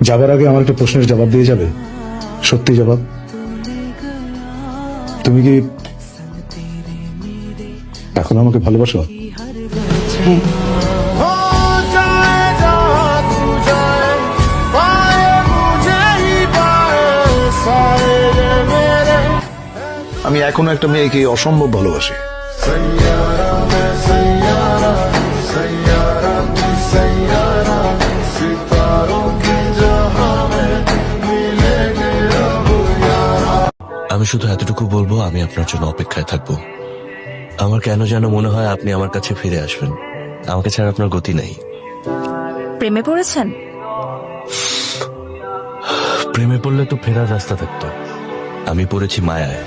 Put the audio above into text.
যাবার আগে আমার একটা প্রশ্নের জবাব দিয়ে যাবে, সত্যি জবাব। তুমি কি এখন আমাকে ভালোবাসো? হ্যাঁ। আমি এখনো একটা মেয়েকে অসম্ভব ভালোবাসি। আমি শুধু এতটুকু বলবো, আমি আপনার জন্য অপেক্ষায় থাকবো। আমার কেন যেন মনে হয় আপনি আমার কাছে ফিরে আসবেন। আমাকে ছাড়া আপনার গতি নেই। প্রেমে পড়েছেন? প্রেমে পড়লে তো ফেরার রাস্তা থাকতো, আমি পড়েছি মায়ায়।